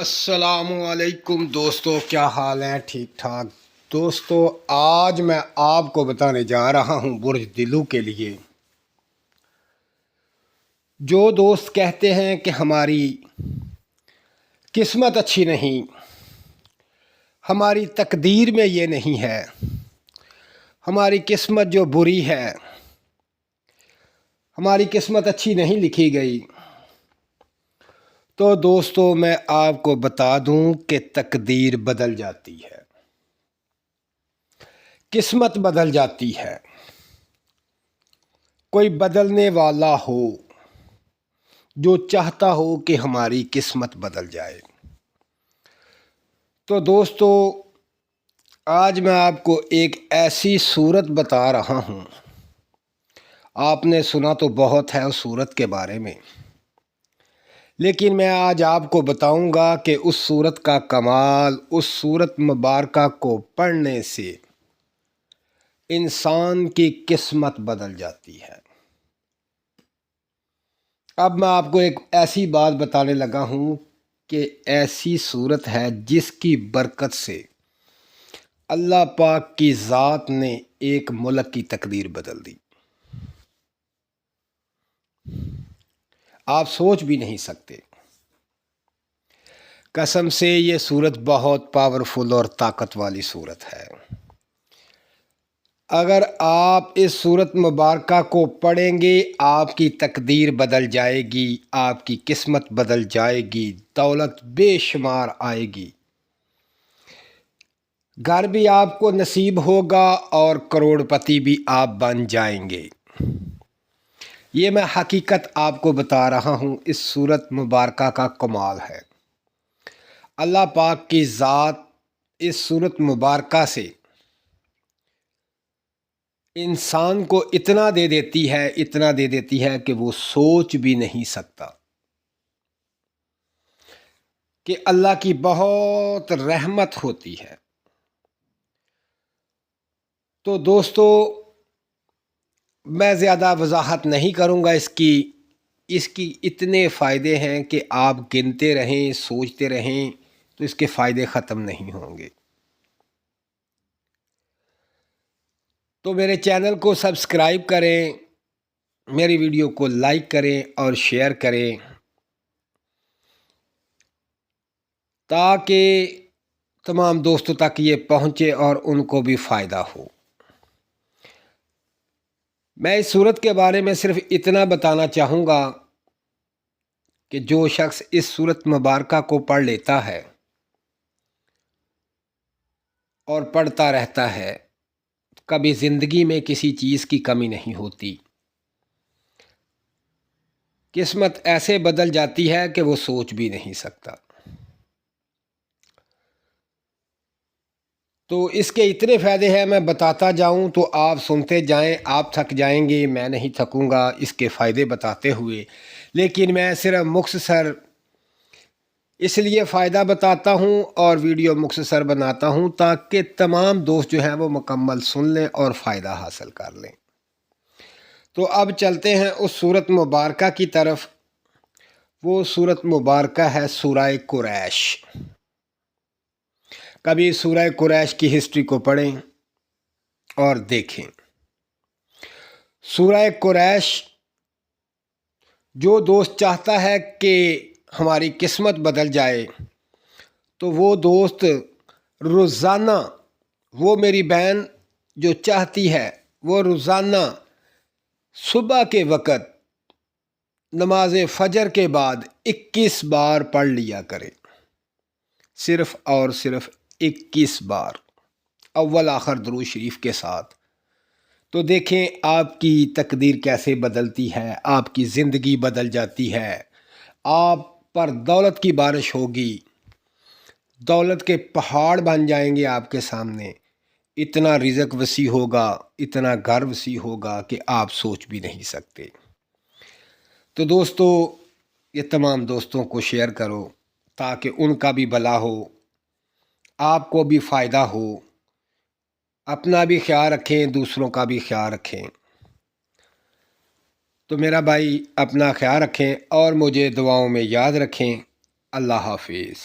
السلام علیکم دوستو، کیا حال ہے؟ ٹھیک ٹھاک دوستو، آج میں آپ کو بتانے جا رہا ہوں برج دلو کے لیے. جو دوست کہتے ہیں کہ ہماری قسمت اچھی نہیں، ہماری تقدیر میں یہ نہیں ہے، ہماری قسمت جو بری ہے، ہماری قسمت اچھی نہیں لکھی گئی، تو دوستو میں آپ کو بتا دوں کہ تقدیر بدل جاتی ہے، قسمت بدل جاتی ہے. کوئی بدلنے والا ہو جو چاہتا ہو کہ ہماری قسمت بدل جائے. تو دوستو آج میں آپ کو ایک ایسی صورت بتا رہا ہوں. آپ نے سنا تو بہت ہے اس صورت کے بارے میں، لیکن میں آج آپ کو بتاؤں گا کہ اس صورت کا کمال، اس صورت مبارکہ کو پڑھنے سے انسان کی قسمت بدل جاتی ہے. اب میں آپ کو ایک ایسی بات بتانے لگا ہوں کہ ایسی صورت ہے جس کی برکت سے اللہ پاک کی ذات نے ایک ملک کی تقدیر بدل دی. آپ سوچ بھی نہیں سکتے. قسم سے یہ صورت بہت پاورفل اور طاقت والی صورت ہے. اگر آپ اس صورت مبارکہ کو پڑھیں گے، آپ کی تقدیر بدل جائے گی، آپ کی قسمت بدل جائے گی، دولت بے شمار آئے گی، گھر بھی آپ کو نصیب ہوگا اور کروڑ پتی بھی آپ بن جائیں گے. یہ میں حقیقت آپ کو بتا رہا ہوں. اس صورت مبارکہ کا کمال ہے. اللہ پاک کی ذات اس صورت مبارکہ سے انسان کو اتنا دے دیتی ہے کہ وہ سوچ بھی نہیں سکتا. کہ اللہ کی بہت رحمت ہوتی ہے. تو دوستو میں زیادہ وضاحت نہیں کروں گا. اس کی اتنے فائدے ہیں کہ آپ گنتے رہیں، سوچتے رہیں تو اس کے فائدے ختم نہیں ہوں گے. تو میرے چینل کو سبسکرائب کریں، میری ویڈیو کو لائک کریں اور شیئر کریں تاکہ تمام دوستوں تک یہ پہنچے اور ان کو بھی فائدہ ہو. میں اس صورت کے بارے میں صرف اتنا بتانا چاہوں گا کہ جو شخص اس صورت مبارکہ کو پڑھ لیتا ہے اور پڑھتا رہتا ہے، کبھی زندگی میں کسی چیز کی کمی نہیں ہوتی. قسمت ایسے بدل جاتی ہے کہ وہ سوچ بھی نہیں سکتا. تو اس کے اتنے فائدے ہیں، میں بتاتا جاؤں تو آپ سنتے جائیں، آپ تھک جائیں گے. میں نہیں تھکوں گا اس کے فائدے بتاتے ہوئے، لیکن میں صرف مختصر اس لیے فائدہ بتاتا ہوں اور ویڈیو مختصر بناتا ہوں تاکہ تمام دوست جو ہیں وہ مکمل سن لیں اور فائدہ حاصل کر لیں. تو اب چلتے ہیں اس صورت مبارکہ کی طرف. وہ صورت مبارکہ ہے سورہ قریش. کبھی سورہ قریش کی ہسٹری کو پڑھیں اور دیکھیں. سورہ قریش، جو دوست چاہتا ہے کہ ہماری قسمت بدل جائے تو وہ دوست روزانہ، وہ میری بہن جو چاہتی ہے وہ روزانہ صبح کے وقت نماز فجر کے بعد 21 بار پڑھ لیا کرے. صرف اور صرف 21 بار، اول آخر درود شریف کے ساتھ. تو دیکھیں آپ کی تقدیر کیسے بدلتی ہے، آپ کی زندگی بدل جاتی ہے. آپ پر دولت کی بارش ہوگی، دولت کے پہاڑ بن جائیں گے آپ کے سامنے. اتنا رزق وسیع ہوگا، اتنا گھر وسیع ہوگا کہ آپ سوچ بھی نہیں سکتے. تو دوستو یہ تمام دوستوں کو شیئر کرو تاکہ ان کا بھی بھلا ہو، آپ کو بھی فائدہ ہو. اپنا بھی خیال رکھیں، دوسروں کا بھی خیال رکھیں. تو میرا بھائی اپنا خیال رکھیں اور مجھے دعاؤں میں یاد رکھیں. اللہ حافظ.